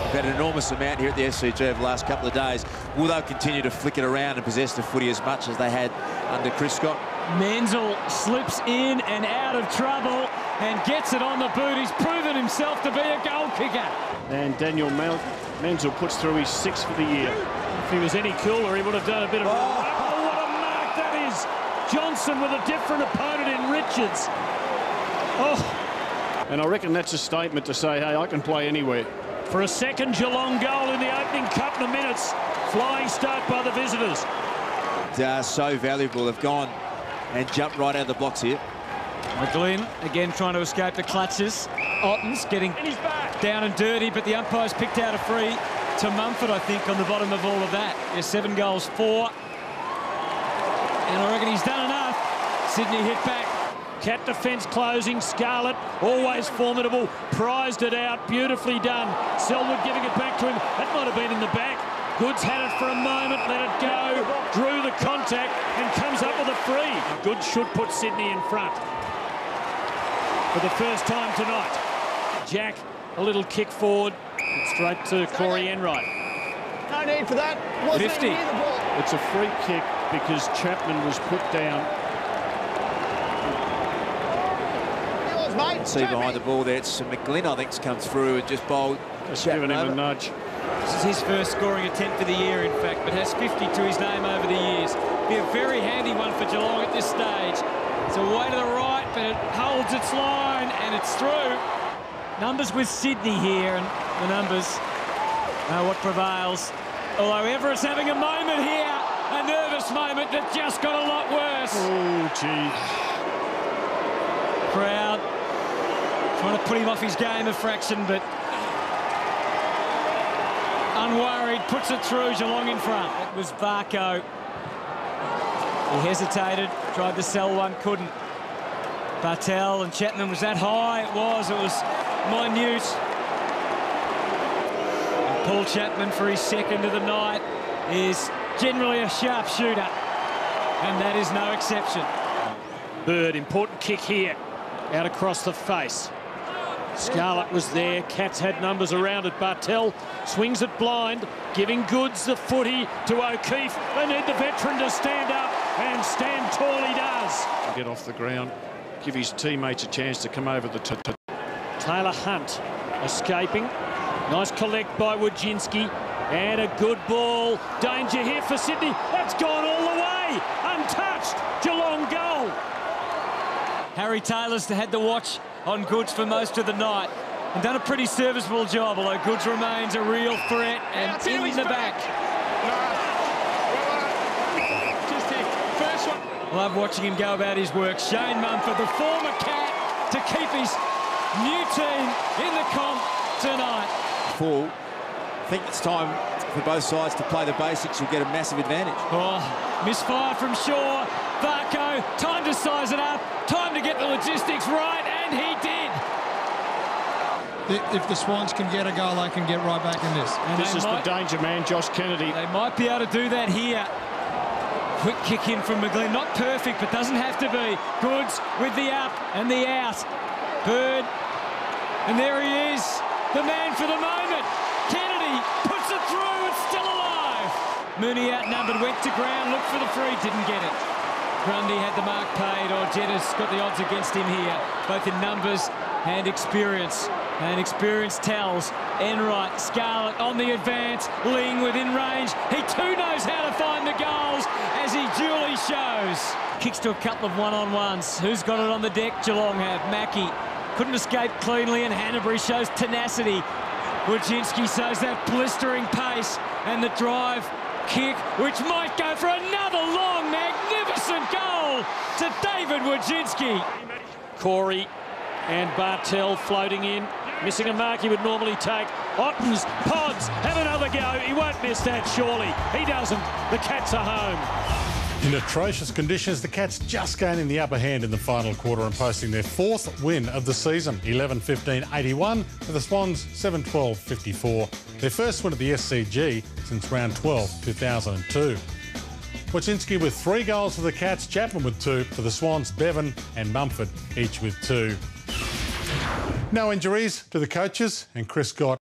We've had an enormous amount here at the S.C.G over the last couple of days. Will they continue to flick it around and possess the footy as much as they had under Chris Scott? Menzel slips in and out of trouble and gets it on the boot. He's proven himself to be a goal kicker. And Daniel Menzel puts through his 6th for the year. If he was any cooler, he would have done a bit of... Oh, what a mark that is! Johnson with a different opponent in Richards. Oh. And I reckon that's a statement to say, hey, I can play anywhere. For a second Geelong goal in the opening couple of minutes. Flying start by the visitors. They are so valuable. They've gone and jumped right out of the blocks here. McGlynn again trying to escape the clutches. Otten's getting down and dirty, but the umpire's picked out a free to Mumford, I think, on the bottom of all of that. Yeah, 7 goals, 4. And I reckon he's done enough. Sydney hit back. Cat defence closing. Scarlett, always formidable, prized it out. Beautifully done. Selwood giving it back to him. That might have been in the back. Goods had it for a moment, let it go, drew the contact and comes up with a free. Goods should put Sydney in front for the first time tonight. Jack, a little kick forward, straight to Corey Enright. No need for that. 50. It's a free kick because Chapman was put down. See behind the ball there, it's McGlynn, I think, comes through and just bowled. Just giving him a nudge. This is his first scoring attempt for the year, in fact, but has 50 to his name over the years. Be a very handy one for Geelong at this stage. It's away to the right, but it holds its line, and it's through. Numbers with Sydney here, and the numbers are what prevails. Although Everett's having a moment here, a nervous moment that just got a lot worse. Oh, gee. Crowd trying to put him off his game a fraction, but unworried, puts it through, Geelong in front. It was Varco. He hesitated, tried to sell one, couldn't. Bartel and Chapman, was that high? It was minute. And Paul Chapman, for his 2nd of the night, is generally a sharp shooter, and that is no exception. Bird, important kick here, out across the face. Scarlett was there. Cats had numbers around it. Bartel swings it blind, giving Goods the footy to O'Keefe. They need the veteran to stand up, and stand tall he does. Get off the ground, give his teammates a chance to come over the top. Taylor Hunt escaping. Nice collect by Wojcinski. And a good ball. Danger here for Sydney. That's gone all the way. Untouched. Geelong goal. Harry Taylor's had the watch on Goods for most of the night and done a pretty serviceable job, although Goods remains a real threat and in the back. Love watching him go about his work. Shane Mumford, the former Cat, to keep his new team in the comp tonight. Paul, I think it's time for both sides to play the basics. You'll get a massive advantage. Oh, misfire from Shaw. Varco, time to size it up, time to get the logistics right, and he did. If the Swans can get a goal, they can get right back in this. And this is the danger man, Josh Kennedy. They might be able to do that here. Quick kick in from McGlynn, not perfect, but doesn't have to be. Goods with the up and the out. Bird, and there he is, the man for the moment. Kennedy puts it through, it's still alive. Mooney outnumbered, went to ground, looked for the free, didn't get it. Grundy had the mark paid, or Jetta's got the odds against him here, both in numbers and experience. And experience tells. Enright, Scarlett on the advance, Ling within range. He too knows how to find the goals, as he duly shows. Kicks to a couple of one-on-ones. Who's got it on the deck? Geelong have. Mackie couldn't escape cleanly, and Hanbury shows tenacity. Wojcinski shows that blistering pace, and the drive kick, which might go for another long, magnificent goal to David Wojcinski. Corey and Bartel floating in, missing a mark he would normally take. Ottens, Pods, have another go. He won't miss that, surely. He doesn't. The Cats are home. In atrocious conditions, the Cats just gaining the upper hand in the final quarter and posting their 4th win of the season, 11-15-81, with the Swans 7-12-54. Their first win at the S.C.G since round 12, 2002. Wojcinski with 3 goals for the Cats, Chapman with 2, for the Swans, Bevan and Mumford each with 2. No injuries to the coaches, and Chris Scott